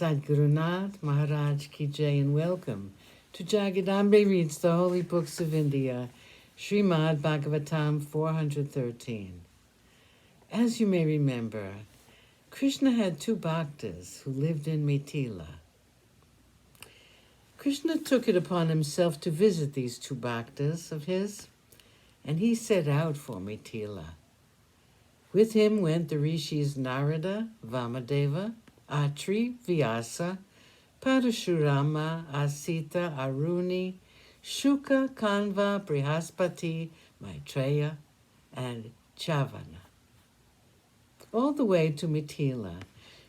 Sadhgurunath Maharaj Ki Jai, and welcome to Jagadambe Reads the Holy Books of India, ShrimadBhagavatam413. As you may remember, Krishna had two bhaktas who lived in Mithila. Krishna took it upon himself to visit these two bhaktas of his, and he set out for Mithila. With him went the rishis Narada, Vamadeva, Atri, Vyasa, Parashurama, Asita, Aruni, Shuka, Kanva, Brihaspati, Maitreya, and Chavana. All the way to Mithila,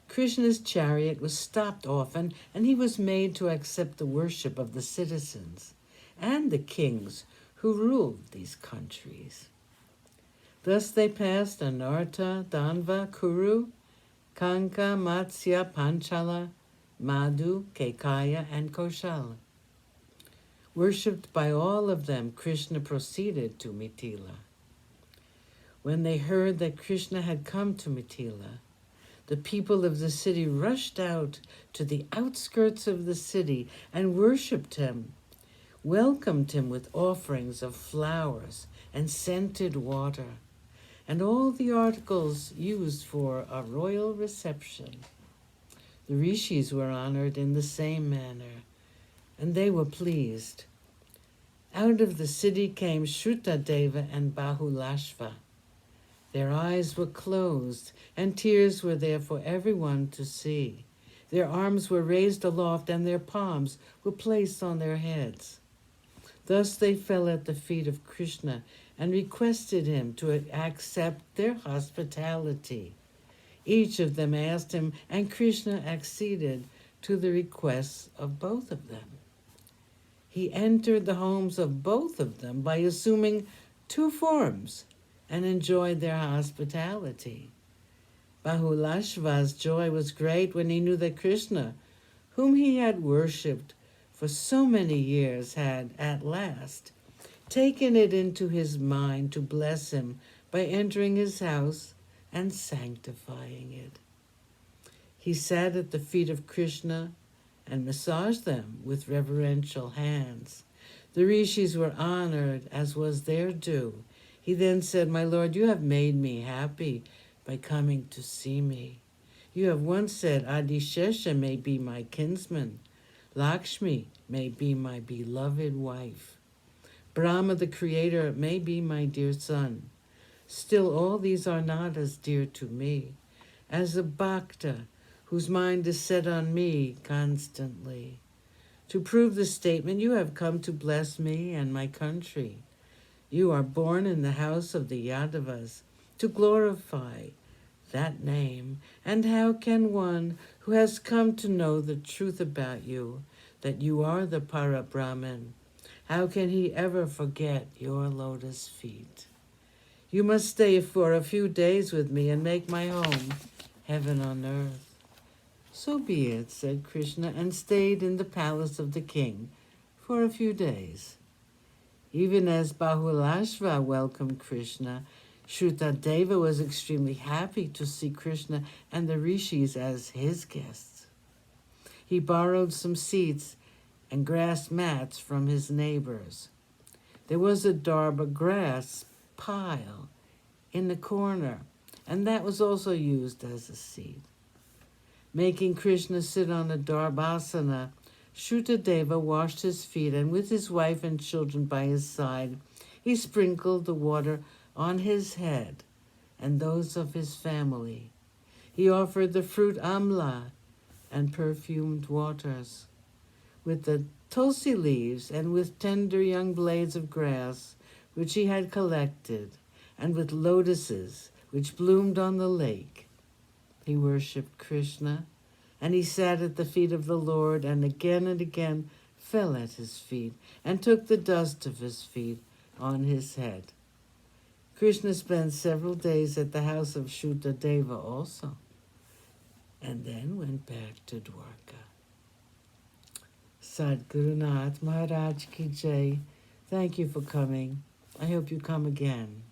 Krishna's chariot was stopped often, and he was made to accept the worship of the citizens and the kings who ruled these countries. Thus they passed Anarta, Danva, Kuru, Kanka, Matsya, Panchala, Madhu, Kekaya, and Koshala. Worshipped by all of them, Krishna proceeded to Mithila. When they heard that Krishna had come to Mithila, the people of the city rushed out to the outskirts of the city and worshipped him, welcomed him with offerings of flowers and scented water, and all the articles used for a royal reception. The rishis were honored in the same manner, and they were pleased. Out of the city came Shrutadeva and Bahulashva. Their eyes were closed, and tears were there for everyone to see. Their arms were raised aloft, and their palms were placed on their heads. Thus they fell at the feet of Krishna and requested him to accept their hospitality. Each of them asked him, and Krishna acceded to the requests of both of them. He entered the homes of both of them by assuming two forms and enjoyed their hospitality. Bahulashva's joy was great when he knew that Krishna, whom he had worshipped for so many years, had at last taken it into his mind to bless him by entering his house and sanctifying it. He sat at the feet of Krishna and massaged them with reverential hands. The rishis were honored, as was their due. He then said, "My Lord, you have made me happy by coming to see me. You have once said, Adishesha may be my kinsman, Lakshmi may be my beloved wife, Brahma the Creator may be my dear son. Still all these are not as dear to me as a bhakta whose mind is set on me constantly. To prove the statement, you have come to bless me and my country. You are born in the house of the Yadavas to glorify that name. And how can one who has come to know the truth about you, that you are the Para-Brahman, how can he ever forget your lotus feet? You must stay for a few days with me and make my home heaven on earth." "So be it," said Krishna, and stayed in the palace of the king for a few days. Even as Bahulashva welcomed Krishna, Shrutadeva was extremely happy to see Krishna and the rishis as his guests. He borrowed some seats and grass mats from his neighbors. There was a darba grass pile in the corner, and that was also used as a seat. Making Krishna sit on a darbasana, Shrutadeva washed his feet, and with his wife and children by his side, he sprinkled the water on his head and those of his family. He offered the fruit amla and perfumed waters. With the tulsi leaves and with tender young blades of grass, which he had collected, and with lotuses which bloomed on the lake, he worshipped Krishna, and he sat at the feet of the Lord and again fell at his feet and took the dust of his feet on his head. Krishna spent several days at the house of Shrutadeva also, and then went back to Dwarka. Sadhgurunath Maharaj Ki Jai. Thank you for coming. I hope you come again.